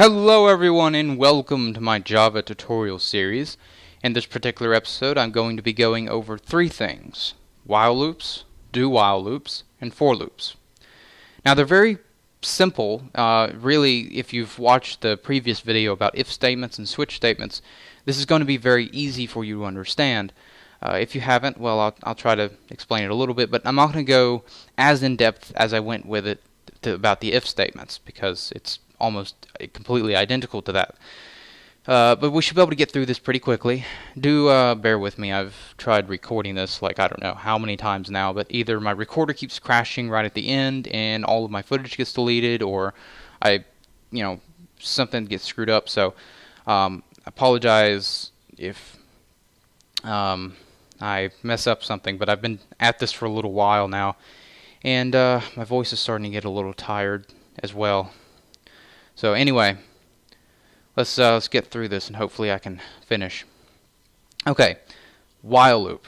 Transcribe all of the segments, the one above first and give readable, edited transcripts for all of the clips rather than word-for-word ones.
Hello everyone and welcome to my Java tutorial series. In this particular episode I'm going to be going over three things: while loops, do while loops, and for loops. Now they're very simple. Really, if you've watched the previous video about if statements and switch statements, this is going to be very easy for you to understand. If you haven't, well, I'll try to explain it a little bit, but I'm not going to go as in-depth as I went with it about the if statements, because it's almost completely identical to that. But we should be able to get through this pretty quickly. Do bear with me. I've tried recording this like I don't know how many times now, but either my recorder keeps crashing right at the end and all of my footage gets deleted, or something gets screwed up. So apologize if I mess up something, but I've been at this for a little while now, and my voice is starting to get a little tired as well. So anyway, let's get through this and hopefully I can finish. Okay, while loop.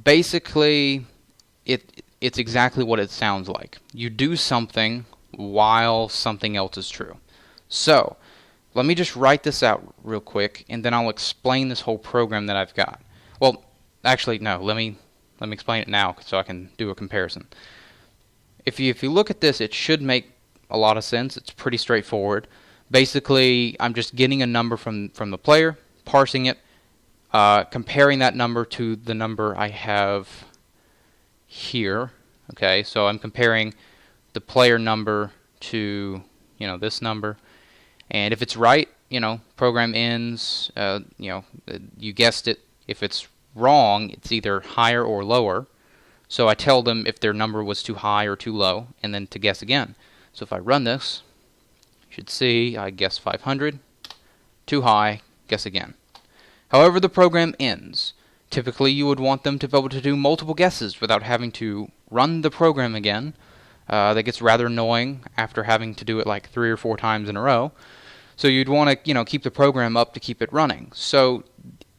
Basically, it's exactly what it sounds like. You do something while something else is true. So, let me just write this out real quick and then I'll explain this whole program that I've got. Well, actually no, let me explain it now so I can do a comparison. If you look at this, it should make a lot of sense. It's pretty straightforward. Basically, I'm just getting a number from the player, parsing it, comparing that number to the number I have here. Okay, so I'm comparing the player number to this number, and if it's right, program ends. You guessed it. If it's wrong, it's either higher or lower. So I tell them if their number was too high or too low, and then to guess again. So if I run this, you should see I guess 500, too high, guess again. However the program ends, typically you would want them to be able to do multiple guesses without having to run the program again. That gets rather annoying after having to do it like 3 or 4 times in a row. So you'd want to keep the program up to keep it running. So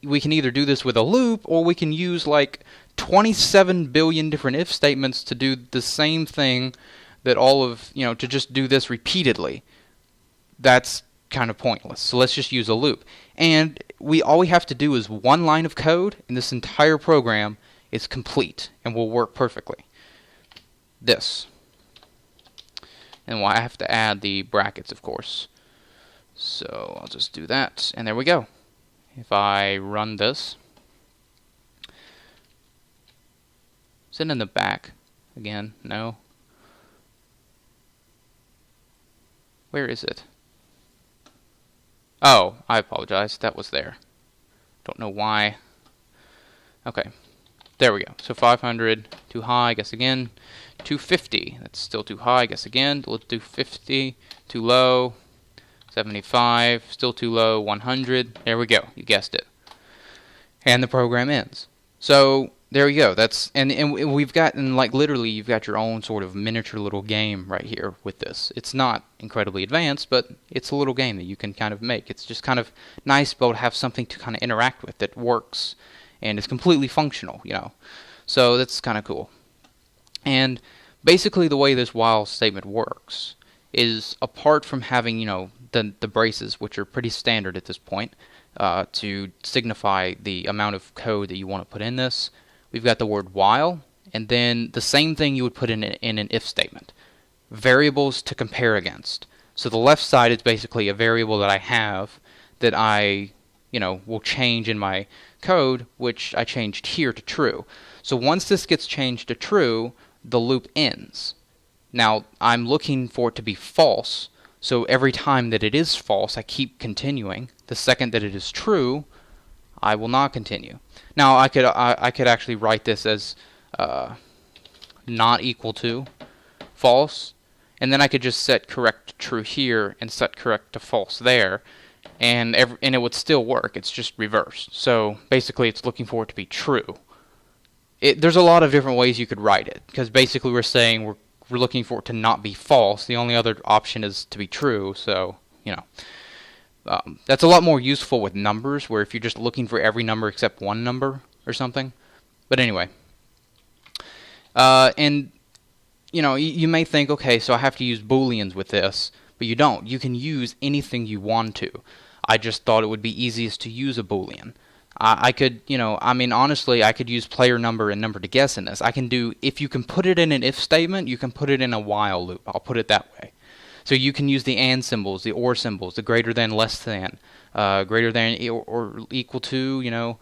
we can either do this with a loop, or we can use like 27 billion different if statements to do the same thing that to just do this repeatedly. That's kind of pointless. So let's just use a loop. And all we have to do is one line of code, and this entire program is complete and will work perfectly. This. And I have to add the brackets, of course. So I'll just do that, and there we go. If I run this, is it in the back again? No. Where is it? Oh, I apologize. That was there. Don't know why. Okay. There we go. So 500, too high, guess again. 250, that's still too high, guess again. Let's do 50, too low. 75, still too low. 100, there we go. You guessed it. And the program ends. So there we go. And we've gotten, like, literally you've got your own sort of miniature little game right here with this. It's not incredibly advanced, but it's a little game that you can kind of make. It's just kind of nice to be able to have something to kind of interact with that works and is completely functional, So that's kind of cool. And basically the way this while statement works is, apart from having, the braces, which are pretty standard at this point, to signify the amount of code that you want to put in this, we've got the word while, and then the same thing you would put in an if statement. Variables to compare against. So the left side is basically a variable that I have that I, will change in my code, which I changed here to true. So once this gets changed to true, the loop ends. Now, I'm looking for it to be false, so every time that it is false, I keep continuing. The second that it is true, I will not continue. Now, I could actually write this as not equal to false, and then I could just set correct to true here and set correct to false there, and it would still work. It's just reversed. So basically, it's looking for it to be true. There's a lot of different ways you could write it, because basically we're saying we're looking for it to not be false. The only other option is to be true, so, that's a lot more useful with numbers, where if you're just looking for every number except one number or something. But anyway. And you know, you may think, okay, so I have to use booleans with this, But you don't. You can use anything you want to. I just thought it would be easiest to use a Boolean. I could, honestly, I could use player number and number to guess in this. I can do, if you can put it in an if statement, you can put it in a while loop. I'll put it that way. So you can use the and symbols, the or symbols, the greater than, less than, greater than or equal to,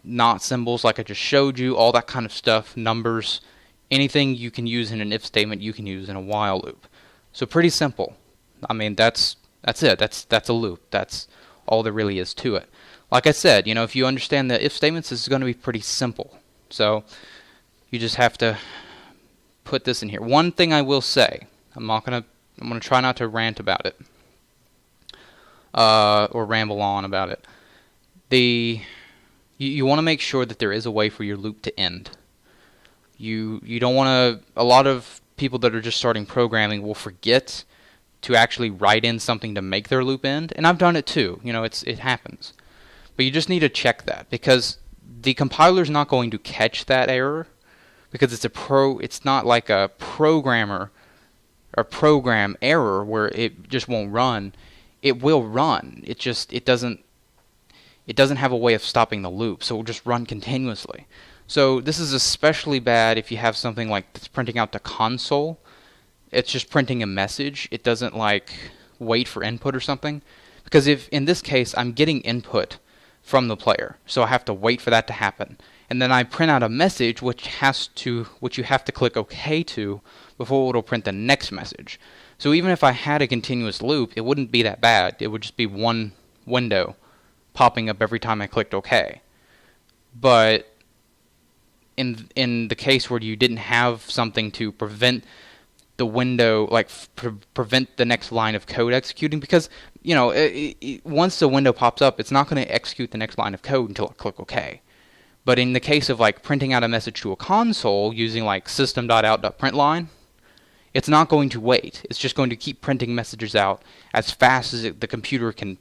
not symbols like I just showed you, all that kind of stuff, numbers, anything you can use in an if statement, you can use in a while loop. So pretty simple. I mean, that's it. That's a loop. That's all there really is to it. Like I said, if you understand the if statements, this is going to be pretty simple. So you just have to put this in here. One thing I will say, I'm going to try not to rant about it or ramble on about it. You want to make sure that there is a way for your loop to end. You don't want to. A lot of people that are just starting programming will forget to actually write in something to make their loop end, and I've done it too. It happens. But you just need to check that, because the compiler's not going to catch that error, because it's not like a programmer or program error where it just won't run. It will run. It doesn't have a way of stopping the loop, so it will just run continuously. So this is especially bad if you have something like that's printing out the console. It's just printing a message. It doesn't wait for input or something, because if in this case I'm getting input from the player, so I have to wait for that to happen, and then I print out a message which you have to click OK to before it'll print the next message. So even if I had a continuous loop, it wouldn't be that bad. It would just be one window popping up every time I clicked OK. But in the case where you didn't have something to prevent the window, prevent the next line of code executing, because once the window pops up, it's not going to execute the next line of code until I click OK. But in the case of printing out a message to a console using system.out.println, it's not going to wait. It's just going to keep printing messages out as fast as the computer can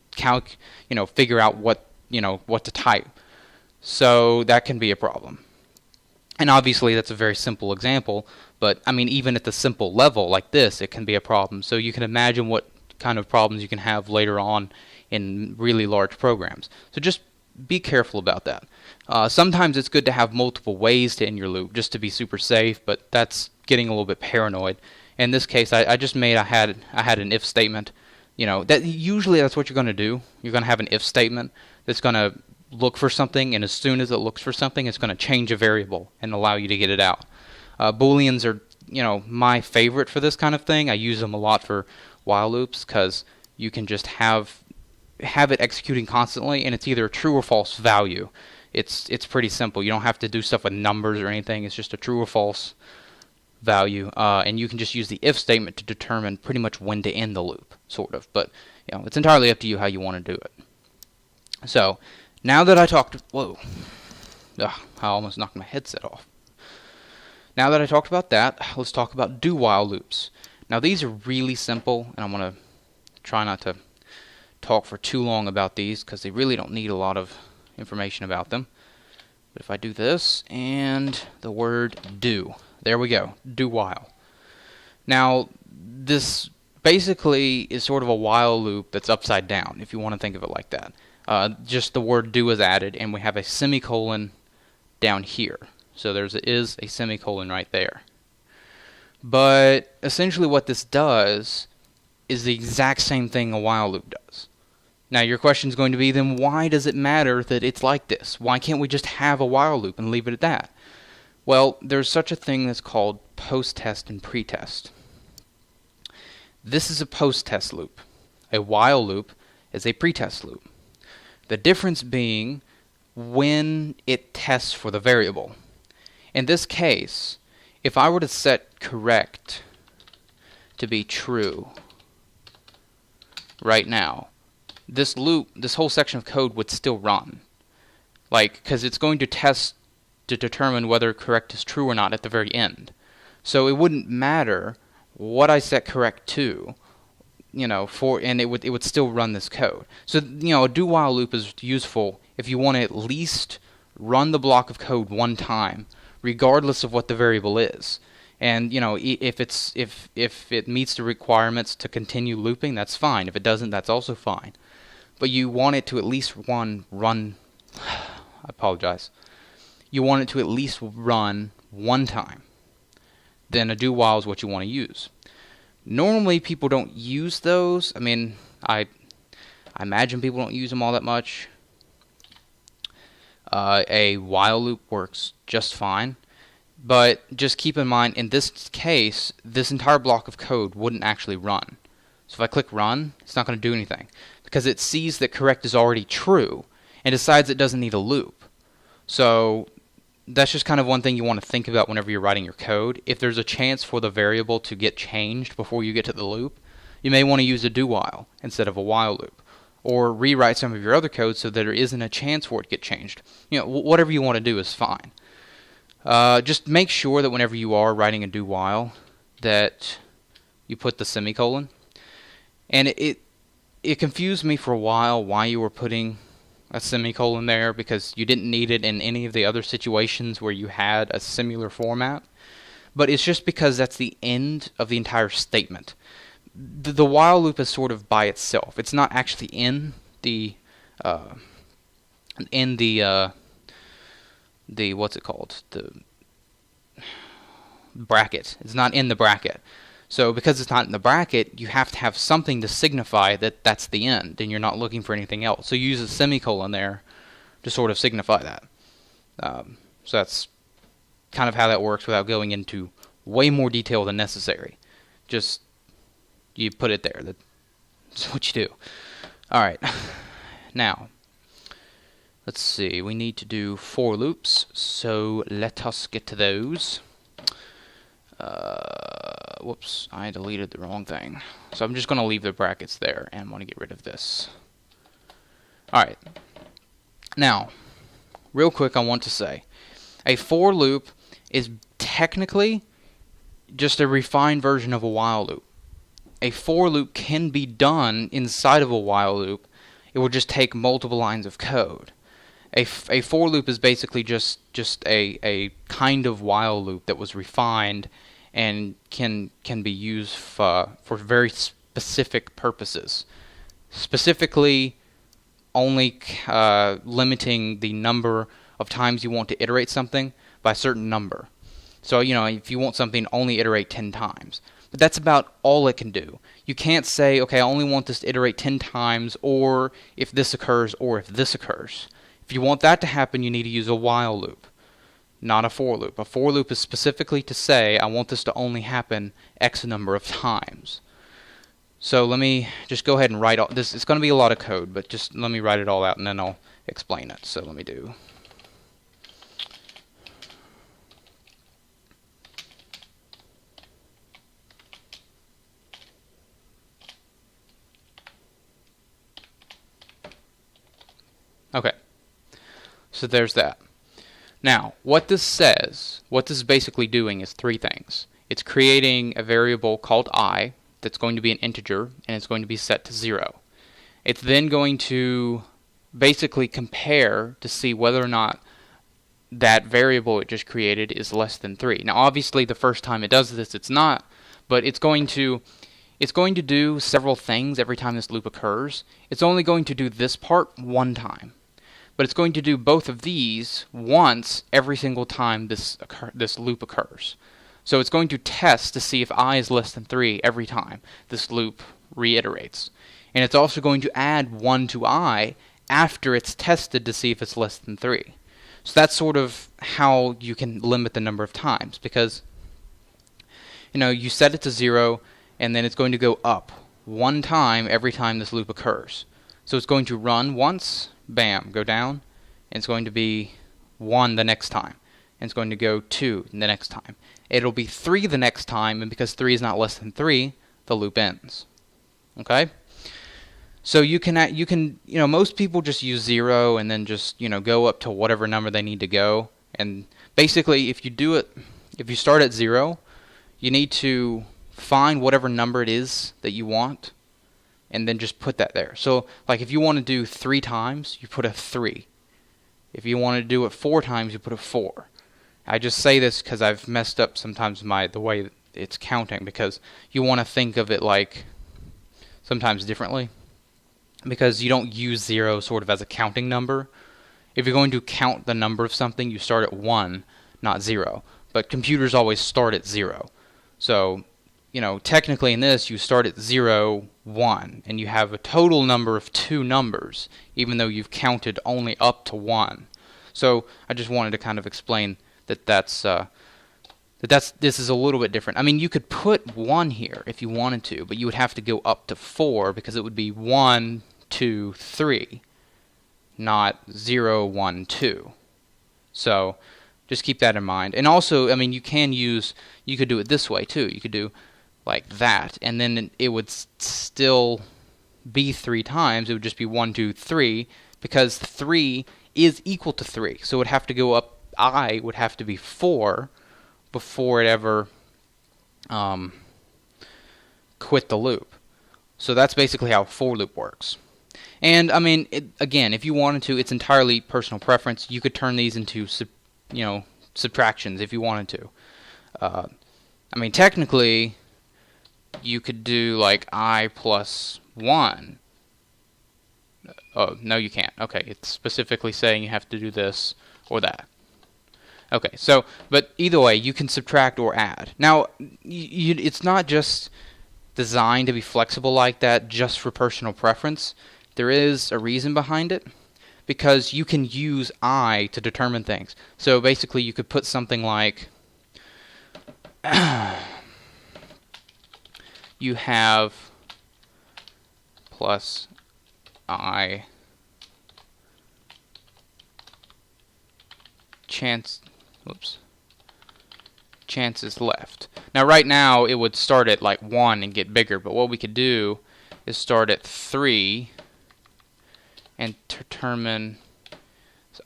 figure out what to type. So that can be a problem. And obviously that's a very simple example, but even at the simple level like this, it can be a problem. So you can imagine what kind of problems you can have later on in really large programs. So just be careful about that. Sometimes it's good to have multiple ways to end your loop just to be super safe, but that's getting a little bit paranoid. In this case, I had an if statement. Usually that's what you're going to do. You're going to have an if statement that's going to look for something, and as soon as it looks for something, it's going to change a variable and allow you to get it out. Booleans are, my favorite for this kind of thing. I use them a lot for while loops because you can just have it executing constantly, and it's either a true or false value. It's pretty simple. You don't have to do stuff with numbers or anything. It's just a true or false value, and you can just use the if statement to determine pretty much when to end the loop, sort of. But it's entirely up to you how you want to do it. So now that I talked, I almost knocked my headset off. Now that I talked about that, let's talk about do while loops. Now these are really simple, and I'm going to try not to talk for too long about these because they really don't need a lot of information about them. But if I do this and the word do, there we go, do while. Now this basically is sort of a while loop that's upside down, if you want to think of it like that. Just the word do is added, and we have a semicolon down here. So there is a semicolon right there. But essentially what this does is the exact same thing a while loop does. Now your question is going to be, then why does it matter that it's like this? Why can't we just have a while loop and leave it at that? Well, there's such a thing that's called post-test and pre-test. This is a post-test loop. A while loop is a pre-test loop. The difference being when it tests for the variable. In this case, if I were to set correct to be true right now, this loop, this whole section of code would still run. Because it's going to test to determine whether correct is true or not at the very end. So it wouldn't matter what I set correct to, and it would still run this code. So, a do while loop is useful if you want to at least run the block of code one time, regardless of what the variable is. And if it meets the requirements to continue looping, that's fine. If it doesn't, that's also fine. But you want it to at least run. I apologize. You want it to at least run one time. Then a do while is what you want to use. Normally, people don't use those. I mean, I imagine people don't use them all that much. A while loop works just fine. But just keep in mind, in this case, this entire block of code wouldn't actually run. So if I click run, it's not going to do anything, because it sees that correct is already true and decides it doesn't need a loop. So that's just kind of one thing you want to think about whenever you're writing your code. If there's a chance for the variable to get changed before you get to the loop, you may want to use a do while instead of a while loop, or rewrite some of your other code so that there isn't a chance for it to get changed. Whatever you want to do is fine. Just make sure that whenever you are writing a do while that you put the semicolon. And it confused me for a while why you were putting a semicolon there, because you didn't need it in any of the other situations where you had a similar format. But it's just because that's the end of the entire statement. The while loop is sort of by itself. It's not actually in the what's it called? The bracket. It's not in the bracket. So because it's not in the bracket, you have to have something to signify that that's the end, and you're not looking for anything else. So you use a semicolon there to sort of signify that. So that's kind of how that works without going into way more detail than necessary. Just, you put it there. That's what you do. Alright. Now, let's see. We need to do for loops, so let us get to those. Whoops, I deleted the wrong thing. So I'm just going to leave the brackets there and want to get rid of this. Alright. Now, real quick, I want to say, a for loop is technically just a refined version of a while loop. A for loop can be done inside of a while loop. It will just take multiple lines of code. A for loop is basically just a kind of while loop that was refined and can be used for very specific purposes. Specifically, only limiting the number of times you want to iterate something by a certain number. So, if you want something, only iterate 10 times. But that's about all it can do. You can't say, okay, I only want this to iterate 10 times, or if this occurs, or if this occurs. If you want that to happen, you need to use a while loop, not a for loop. A for loop is specifically to say, I want this to only happen X number of times. So let me just go ahead and write all this. It's going to be a lot of code, but just let me write it all out and then I'll explain it. So let me do. Okay. So there's that. Now, what this is basically doing is three things. It's creating a variable called I that's going to be an integer, and it's going to be set to 0. It's then going to basically compare to see whether or not that variable it just created is less than 3. Now, obviously, the first time it does this, it's not, but it's going to do several things every time this loop occurs. It's only going to do this part one time. But it's going to do both of these once every single time this loop occurs. So it's going to test to see if I is less than 3 every time this loop reiterates. And it's also going to add 1 to I after it's tested to see if it's less than 3. So that's sort of how you can limit the number of times, because you set it to 0 and then it's going to go up 1 time every time this loop occurs. So it's going to run once, bam, go down, and it's going to be 1 the next time, and it's going to go 2 the next time. It'll be 3 the next time, and because 3 is not less than 3, the loop ends. Okay? So you can most people just use 0 and then just go up to whatever number they need to go. And basically, if you start at 0, you need to find whatever number it is that you want, and then just put that there. So, like, if you want to do 3 times, you put a 3. If you want to do it 4 times, you put a 4. I just say this because I've messed up sometimes the way it's counting, because you want to think of it like sometimes differently, because you don't use 0 sort of as a counting number. If you're going to count the number of something, you start at 1, not 0. But computers always start at 0. So, technically in this, you start at 0, 1, and you have a total number of 2 numbers, even though you've counted only up to 1. So I just wanted to kind of explain that this is a little bit different. I mean, you could put 1 here if you wanted to, but you would have to go up to 4, because it would be 1, 2, 3, not 0, 1, 2. So just keep that in mind. And also, I mean, you could do it this way too. You could do like that, and then it would still be 3 times. It would just be 1, 2, 3, because 3 is equal to 3. So it would have to go up. I would have to be 4 before it ever quit the loop. So that's basically how a for loop works. And I mean, again, if you wanted to, it's entirely personal preference. You could turn these into subtractions if you wanted to. I mean, technically, you could do like I plus 1. Oh, no, you can't. Okay, it's specifically saying you have to do this or that. Okay, so, but either way, you can subtract or add. Now, it's not just designed to be flexible like that just for personal preference. There is a reason behind it, because you can use I to determine things. So basically, you could put something like you have plus I chances left. Now right now it would start at like 1 and get bigger, but what we could do is start at 3 and determine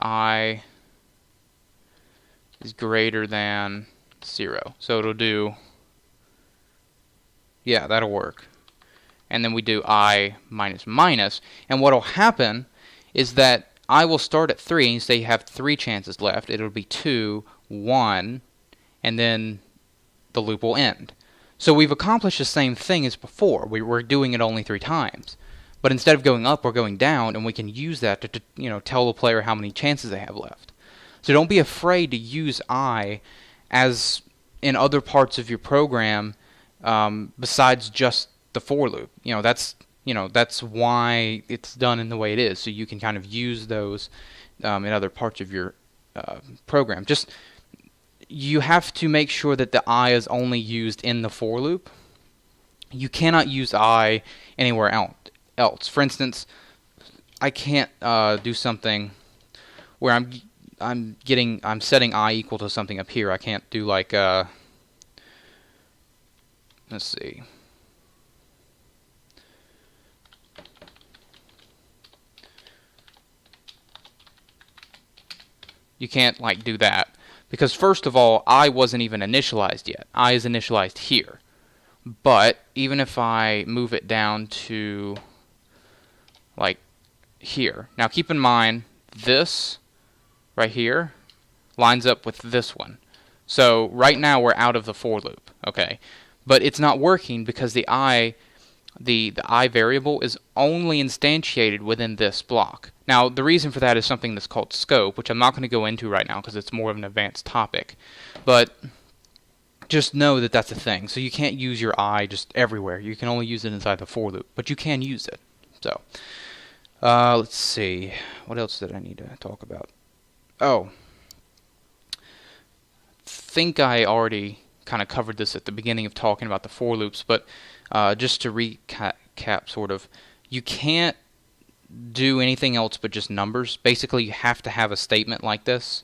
I is greater than 0. So it'll do, yeah, that'll work. And then we do I minus minus, and what'll happen is that I will start at 3, and say you have 3 chances left. It'll be 2, 1, and then the loop will end. So we've accomplished the same thing as before. We're doing it only 3 times. But instead of going up, we're going down, and we can use that to tell the player how many chances they have left. So don't be afraid to use I as in other parts of your program besides just the for loop. That's why it's done in the way it is. So you can kind of use those in other parts of your program. Just you have to make sure that the I is only used in the for loop. You cannot use I anywhere else. For instance, I can't do something where I'm setting I equal to something up here. I can't do like let's see. You can't like do that, because first of all, I wasn't even initialized yet. I is initialized here. But even if I move it down to like here. Now keep in mind, this right here lines up with this one. So right now we're out of the for loop, okay? But it's not working because the I variable is only instantiated within this block. Now, the reason for that is something that's called scope, which I'm not going to go into right now because it's more of an advanced topic. But just know that that's a thing. So you can't use your I just everywhere. You can only use it inside the for loop, but you can use it. So, let's see. What else did I need to talk about? Oh, think I already kind of covered this at the beginning of talking about the for loops, but just to recap sort of, you can't do anything else but just numbers. Basically, you have to have a statement like this.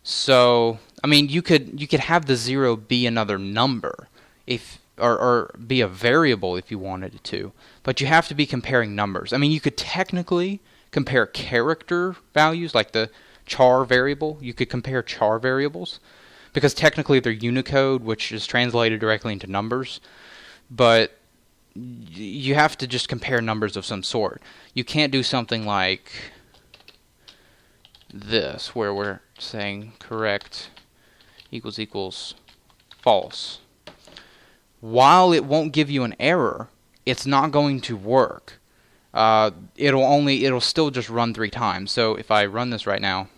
So, I mean, you could have the 0 be another number, or be a variable if you wanted it to, but you have to be comparing numbers. I mean, you could technically compare character values, like the char variable. You could compare char variables, because technically they're Unicode, which is translated directly into numbers, but you have to just compare numbers of some sort. You can't do something like this, where we're saying correct equals false. While it won't give you an error, it's not going to work. It'll still just run 3 times. So if I run this right now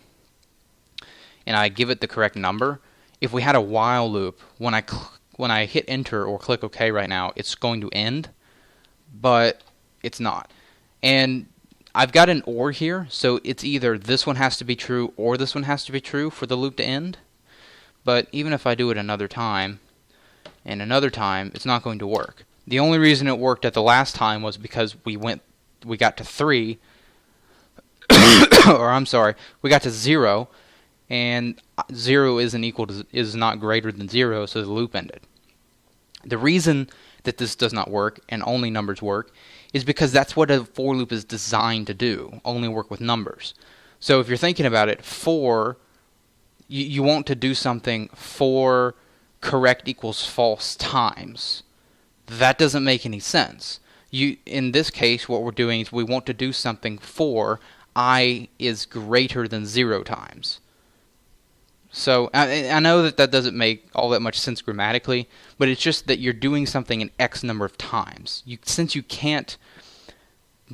and I give it the correct number, if we had a while loop, when I hit enter or click OK right now, it's going to end, but it's not. And I've got an OR here, so it's either this one has to be true or this one has to be true for the loop to end. But even if I do it another time and another time, it's not going to work. The only reason it worked at the last time was because we got to 3, or I'm sorry, we got to 0, and 0 is not greater than 0, so the loop ended. The reason that this does not work, and only numbers work, is because that's what a for loop is designed to do, only work with numbers. So if you're thinking about it, you want to do something for correct equals false times. That doesn't make any sense. In this case, what we're doing is we want to do something for I is greater than 0 times. So I know that doesn't make all that much sense grammatically, but it's just that you're doing something an X number of times. Since you can't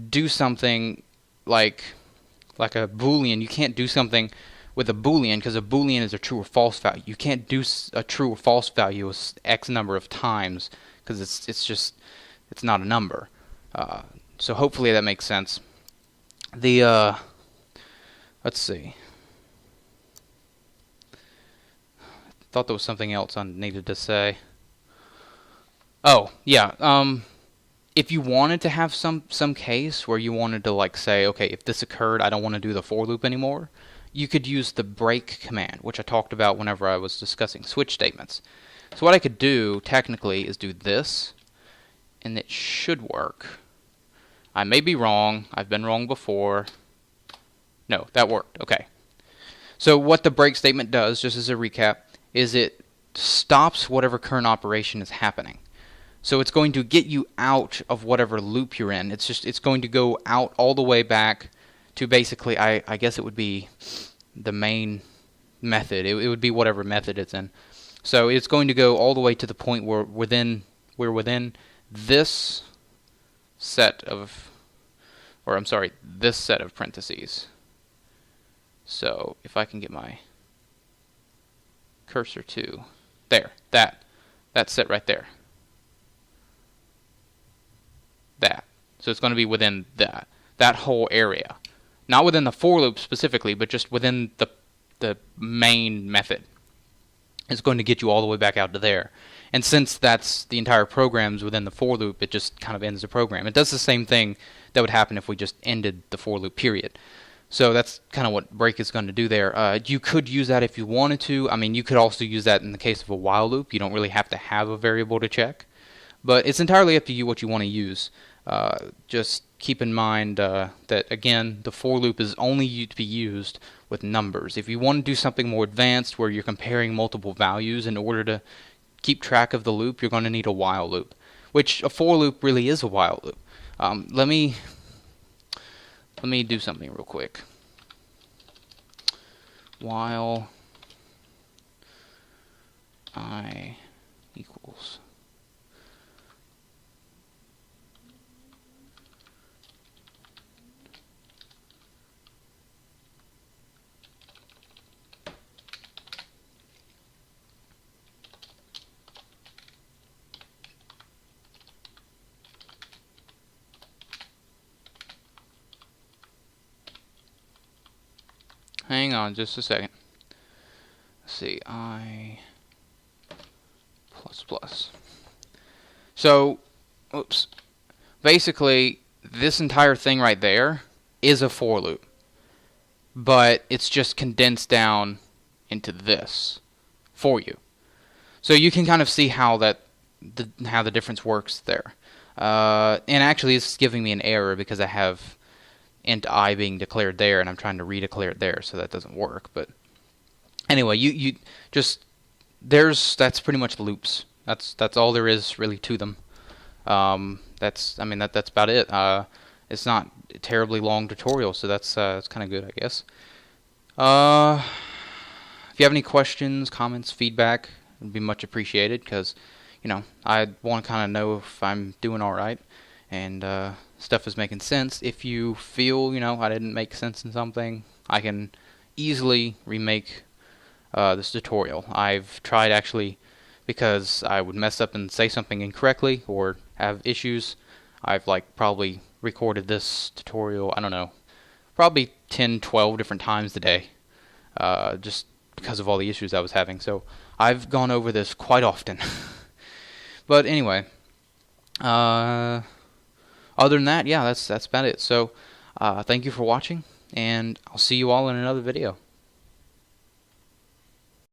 do something like a Boolean, you can't do something with a Boolean because a Boolean is a true or false value. You can't do a true or false value X number of times because it's not a number. So hopefully that makes sense. Let's see. Thought there was something else I needed to say. Oh, yeah. If you wanted to have some case where you wanted to like say, okay, if this occurred, I don't want to do the for loop anymore, you could use the break command, which I talked about whenever I was discussing switch statements. So what I could do technically is do this, and it should work. I may be wrong. I've been wrong before. No, that worked. Okay. So what the break statement does, just as a recap, is it stops whatever current operation is happening. So it's going to get you out of whatever loop you're in. It's going to go out all the way back to basically, I guess it would be the main method. It would be whatever method it's in. So it's going to go all the way to the point where we're within this set of, this set of parentheses. So if I can get my cursor to there, that set right there. That. So it's going to be within that whole area. Not within the for loop specifically, but just within the main method. It's going to get you all the way back out to there. And since that's the entire program's within the for loop, it just kind of ends the program. It does the same thing that would happen if we just ended the for loop period. So that's kind of what break is going to do there. You could use that if you wanted to. I mean, you could also use that in the case of a while loop. You don't really have to have a variable to check. But it's entirely up to you what you want to use. Just keep in mind that, again, the for loop is only to be used with numbers. If you want to do something more advanced where you're comparing multiple values in order to keep track of the loop, you're going to need a while loop, which a for loop really is a while loop. Let me do something real quick. While I equals hang on just a second. Let's see, I plus plus. So, oops. Basically, this entire thing right there is a for loop. But it's just condensed down into this for you. So you can kind of see how the difference works there. And actually, it's giving me an error because I have int I being declared there, and I'm trying to redeclare it there, so that doesn't work. But anyway, you just that's pretty much loops. That's all there is really to them. That's about it. It's not a terribly long tutorial, so that's kind of good, I guess. If you have any questions, comments, feedback, it would be much appreciated, because, I want to kind of know if I'm doing all right and stuff is making sense. If you feel, I didn't make sense in something, I can easily remake this tutorial. I've tried, actually, because I would mess up and say something incorrectly or have issues. I've probably recorded this tutorial, I don't know, probably 10, 12 different times a day, just because of all the issues I was having. So I've gone over this quite often. But anyway, other than that, yeah, that's about it. So thank you for watching, and I'll see you all in another video.